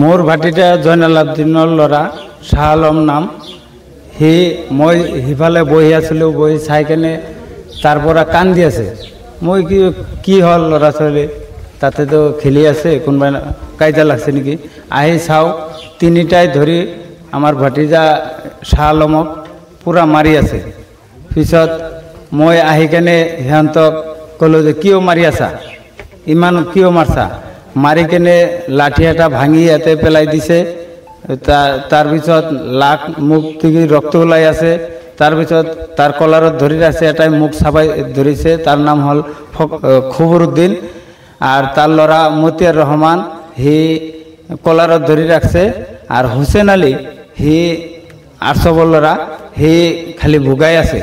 মোৰ ভাটিটা জয়নাল আব্দিনৰ ল'ৰা শাহ আলম নাম। মই সিফালে বহি আছিলোঁ, বহি চাই কেনে তাৰ পৰা কান্দি আছে। মই কি হ'ল ল'ৰা ছোৱালী তাতেতো খেলি আছে, কোনোবাই কাজিয়া লাগছে নেকি, আহি চাওঁ তিনিটাই ধৰি আমাৰ ভাটিজা শাহ আলমক পূৰা মাৰি আছে। পিছত মই আহি কেনে সিহঁতক ক'লোঁ যে কিয় মাৰি আছা, ইমান কিয় মাৰছা? মাৰি কেনে লাঠি এটা ভাঙি ইয়াতে পেলাই দিছে। তাৰপিছত লাক মুখ থেকে ৰক্ত ওলাই আছে। তাৰপিছত তাৰ কলাৰত ধৰি ৰাখছে, এটাই মুখ চাবাই ধৰিছে, তাৰ নাম হ'ল খবৰুদ্দিন। আৰ তাৰ ল'ৰা মতিয়াৰ ৰহমান, সি কলাৰত ধৰি ৰাখছে। আৰ হুছেইন আলী, সি 800 ল'ৰা, সি খালি ভোগাই আছে।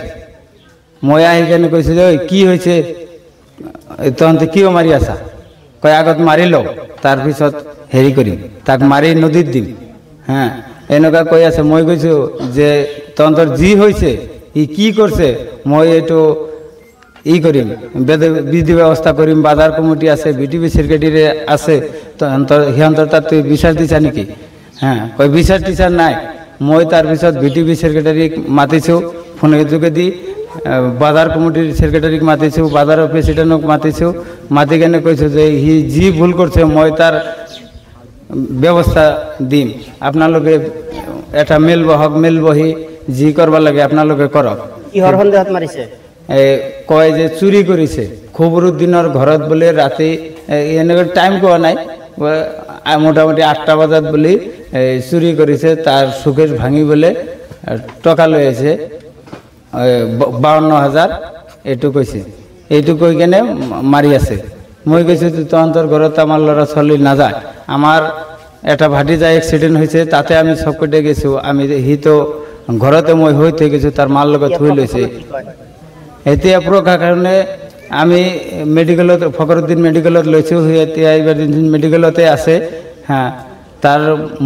মই আহি কেনে কৈছোঁ যে কি হৈছে, তহঁতে কিয় মাৰি আছা? কয় আগত মাৰি লওঁ, তাৰপিছত হেৰি কৰিম, তাক মাৰি নদীত দিম। হ্যাঁ, এনেকুৱা কৈ আছে। মই কৈছোঁ যে তহঁতৰ যি হৈছে, ই কি কৰিছে, মই এইটো কৰিম, বিধি ব্যৱস্থা কৰিম। বাজাৰ কমিটি আছে, বিটিপি ছেক্ৰেটাৰী আছে, সিহঁতৰ তাত তুই বিচাৰ দিছা নেকি? হ্যাঁ, কয় বিচাৰ টিচাৰ নাই। মই তাৰপিছত বিটিপি ছেক্ৰেটাৰীক মাতিছোঁ, ফোনৰ যোগেদি বাজাৰ কমিটিৰ ছেক্ৰেটাৰীক মাতিছোঁ, বাজাৰৰ প্ৰেচিডেণ্টক মাতিছোঁ। মাতি কেনে কৈছোঁ যে সি যি ভুল কৰিছে মই তাৰ ব্যৱস্থা দিম, আপোনালোকে এটা মেল বহক, মেল বহি যি কৰিব লাগে আপোনালোকে কৰক। কিহৰ সন্দেহত মাৰিছে? কয় যে চুৰি কৰিছে, খবৰুদ্দিনৰ ঘৰত বোলে ৰাতি, এনেকৈ টাইম কোৱা নাই, মোটামুটি 8টা বজাত বুলি চুৰি কৰিছে। তাৰ চুকেছ ভাঙি বোলে টকা লৈ আছে 52,000, এইটো কৈছে। এইটো কৈ কেনে মাৰি আছে। মই কৈছোঁ তহঁতৰ ঘৰত আমাৰ ল'ৰা ছোৱালী নাযায়, আমাৰ এটা ভাটিজা এক্সিডেণ্ট হৈছে, তাতে আমি চবকতে গেছোঁ। সিটো ঘৰতে মই হৈ থৈ গৈছোঁ, তাৰ মাৰ লগত থৈ লৈছে। এতিয়া প্ৰকাৰ কাৰণে আমি মেডিকেলত, ফখৰুদ্দিন মেডিকেলত লৈছোঁ, সি এতিয়া ইমাৰ্জেঞ্চি মেডিকেলতে আছে। হ্যাঁ, তাৰ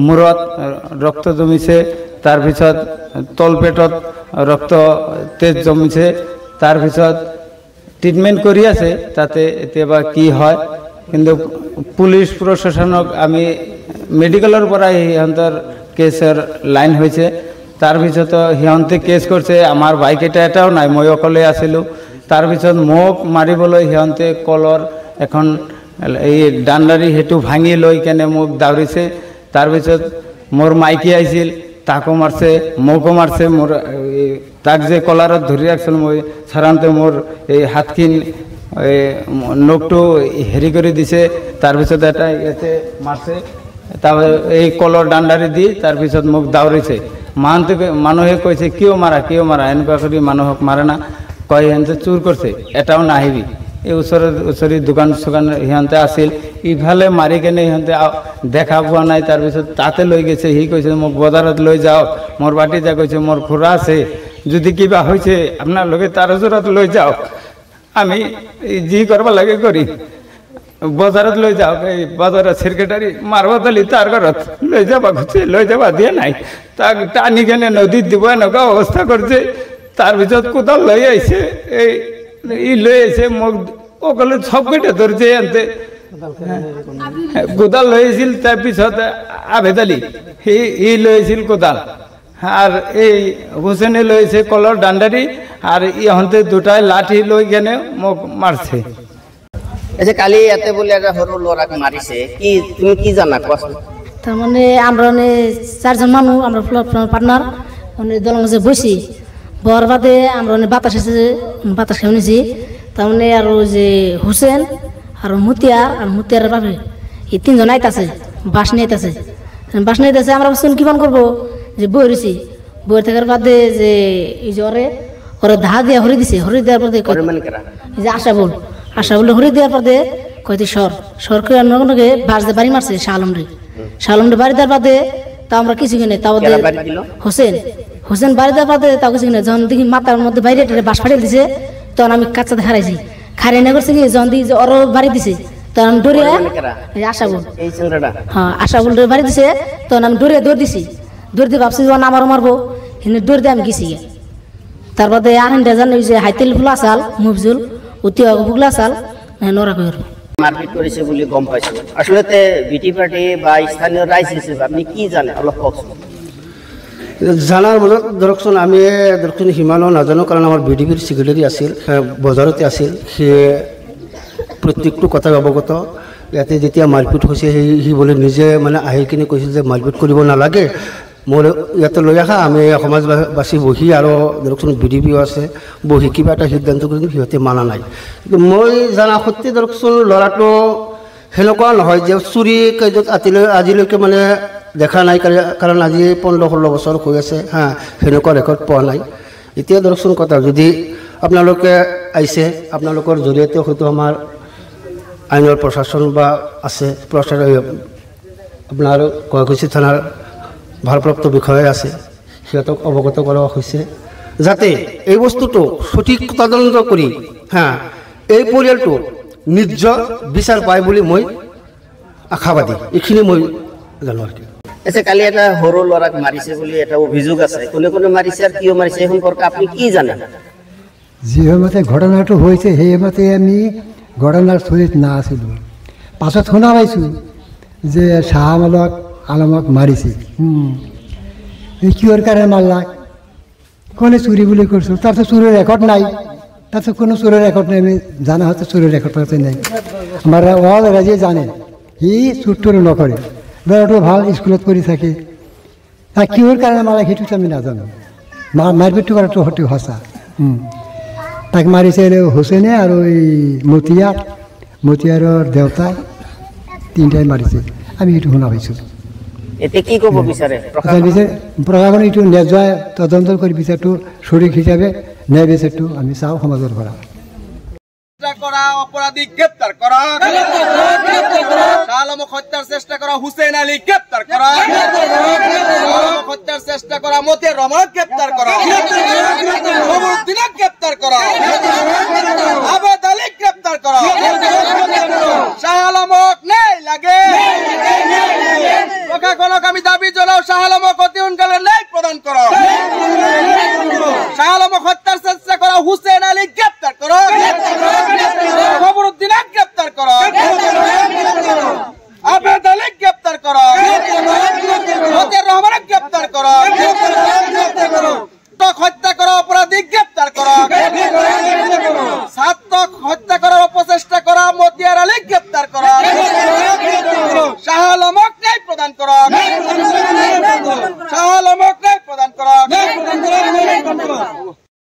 মূৰত ৰক্ত জমিছে, তাৰপিছত তলপেটত ৰক্ত তেজ জমিছে। তাৰপিছত ট্ৰিটমেণ্ট কৰি আছে তাতে, এতিয়া কি হয়। কিন্তু পুলিচ প্ৰশাসনক আমি মেডিকেলৰ পৰা সিহঁতৰ কেছৰ লাইন হৈছে। তাৰপিছত সিহঁতে কেছ কৰিছে, আমাৰ বাইক এটাও নাই, মই অকলে আছিলোঁ। তাৰপিছত মোক মাৰিবলৈ সিহঁতে কলৰ এখন এই ডাণ্ডাৰী সেইটো ভাঙি লৈ কেনে মোক দাউৰিছে। তাৰপিছত মোৰ মাইকী আহিছিল, তাকো মাৰছে, মোকো মাৰছে। মোৰ তাক যে কলাৰত ধৰি ৰাখিছিল, মই সাধাৰণতে মোৰ এই হাতখিনি নখটো হেৰি কৰি দিছে। তাৰপিছত এটা ইয়াতে মাৰছে, তাৰপিছত এই কলৰ ডাণ্ডাৰী দি তাৰপিছত মোক দাউৰিছে। মানুহে কৈছে কিয় মাৰা, কিয় মাৰা, এনেকুৱা কৰি মানুহক মাৰে না। কয় সিহঁতে চুৰ কৰিছে, এটাও নাহিবি। এই ওচৰৰ দোকান চোকান সিহঁতে আছিল, ইফালে মাৰি কেনে সিহঁতে দেখা পোৱা নাই। তাৰপিছত তাতে লৈ গৈছে, সি কৈছে মোক বজাৰত লৈ যাওক। মোৰ ভাটিজা কৈছে মোৰ খুৰা আছে, যদি কিবা হৈছে আপোনালোকে তাৰ ওচৰত লৈ যাওক, আমি যি কৰিব লাগে কৰিম। বজাৰত লৈ যাওক, এই বজাৰৰ ছেক্ৰেটাৰী মাৰবত আলী তাৰ ঘৰত লৈ যাবা খুঁজছে, লৈ যাবা দিয়া নাই। তাক টানি কেনে নদীত দিব, এনেকুৱা অৱস্থা কৰিছে। তাৰপিছত কোদাল লৈ আহিছে, লৈ আহিছে মোক অকলে চবকেইটা ধৰিছে। এনতে কোদাল লৈ আহিছিল। তাৰপিছত আবেদ আলী সি লৈ আহিছিল কোদাল, আৰ এই হুসেনে লৈ আহিছে কলৰ ডাণ্ডাৰী, আর ইহঁতে দুটাই লাঠি লৈ কেনে মোক মারছে। আচ্ছা, কালি ইয়াতে বলে একটা সরু লড়াক মারিছে, কি তুমি কি জানা কোয়াছো? তার মানে আমরা 4জন মানুষ, আমরা পার্টনার দলের মাঝে বসি, বর বাদে আমরা বাতাস এসেছে, বাতাস খেয়ে নিয়েছি। তার মানে আর যে হুসেন আর মতিয়ার বাপে, এই 3জন আইতাছে, বাস নিয়ে আইতাছে। আমরা বলছিলাম কিমান করবো, যে বই রয়েছি, বই থাকার বাদে যে এই যে ওরা ধা দিয়ে হরি দিছে, হরি দেওয়ার পর এই যে আশা বলে হরি দেওয়ার পর কয়টি সর করে নগে বাস দিয়ে বাড়ি মারছে শালমরে বাড়ি দেওয়ার বাদে। তা আমরা কিছু কিনে, তাও হোসেন বাড়ি দেওয়ার বাদে তাও কিছু কিনে। যখন দেখি মাথার মধ্যে বাইরে বাস ফাটিয়ে দিছে, তখন আমি কাচ্চাতে হারাইছি। খারে না করছে কি, যখন দেখি যে ওরও বাড়ি দিছে, তখন আমি ডরে আশা বল বাড়ি দিছে, তখন আমি ডরে দৌড় দিছি। দৌড় দিয়ে ভাবছি যখন আমারও মারবো, কিন্তু দৌড় দিয়ে আমি গেছি। তারপরে আর জানি যে হাইতেল ফুলা চাল মুফজুল অতি ফুগলা চাল নরা কই মারপিট করেছে বলে গম পাইছো আসলে বিটি পার্টি বা স্থানীয় রাইজ হিসেবে আপনি কি জানেন অলপ কওকচোন। জানার মজত ধৰকচোন আমি ধৰকচোন সিমানো নাজানো কাৰণ আমাৰ বিডিপিৰ ছেক্ৰেটাৰী আছিল বজাৰতে আছিল সি প্ৰত্যেকটো কথা অৱগত ইয়াতে যেতিয়া মাৰপিট হৈছে সি বোলে নিজে মানে আহি কিনে কৈছিল যে মাৰপিট কৰিব নালাগে মোৰ ইয়াতে লৈ আহা আমি সমাজবাসী বহি আৰু ধৰকচোন বিডিপিও আছে বহি কিবা এটা সিদ্ধান্ত কৰি সিহঁতে মানা নাই কিন্তু মই জানা সত্যি ধৰকচোন ল'ৰাটো সেনেকুৱা নহয় যে চুৰি কাৰ্যত আজিলৈকে মানে দেখা নাই কাৰণ আজি 15-16 বছৰ হৈ আছে হা সেনেকুৱা ৰেকৰ্ড পোৱা নাই এতিয়া ধৰকচোন কথা যদি আপোনালোকে আহিছে আপোনালোকৰ জৰিয়তে হয়তো আমাৰ আইনৰ প্ৰশাসন বা আছে আপোনাৰ কয়কুছি থানাৰ ভাৰপ্ৰাপ্ত বিষয়া আছে সিহঁতক অৱগত কৰা হৈছে যাতে এই বস্তুটো সঠিক তদন্ত কৰি হা এই পৰিয়ালটো নিশ্চয় বিচাৰ পায় বুলি মই আশাবাদী এইখিনি মই জানো আৰু কালি এটা সৰু ল'ৰাক মাৰিছে বুলি এটা অভিযোগ আছে কোনে কোনে মাৰিছে আৰু কিয় মাৰিছে এই সম্পৰ্কে আপুনি কি জানে? যি সময়তে ঘটনাটো হৈছে সেই সময়তে আমি ঘটনাৰ স্থলীত নাছিলোঁ পাছত শুনা পাইছোঁ যে শাহ আলমক মাৰিছে কিহৰ কাৰণে মাৰলাক কোনে চুৰি বুলি কৰিছোঁ তাৰপিছত চুৰিৰ ৰেকৰ্ড নাই তাৰপিছত কোনো চুৰিৰ ৰেকৰ্ড নাই আমি জানা হয়তো চুৰিৰ ৰেকৰ্ড আছে নাই আমাৰ অল ৰাইজে জানে সি চুৰ তুৰ নকৰে ল'ৰাটো ভাল স্কুলত পঢ়ি থাকে কিহৰ কাৰণে মাৰলাক সেইটোতো আমি নাজানো মাৰপিটটো কৰাটো সঠিক সঁচা তাক মাৰিছে হুছেইনে আৰু এই মতিয়াৰৰ দেউতাই তিনিটাই মাৰিছে আমি সেইটো শুনা পাইছোঁ এতিয়া কি ক'ব বিচাৰে প্ৰশাসনে এইটো নেজুৱাই তদন্ত কৰি বিচাৰটো শ্বৰীক হিচাপে ন্যায় বিচাৰটো আমি চাওঁ সমাজৰ পৰা অপরাধী গ্রেপ্তার করা আলমক হত্যার চেষ্টা করা হুসেন আলী গ্রেপ্তার করা হত্যার চেষ্টা করা মতিয়ার রহমান গ্রেপ্তার করা গ্রেপ্তার করা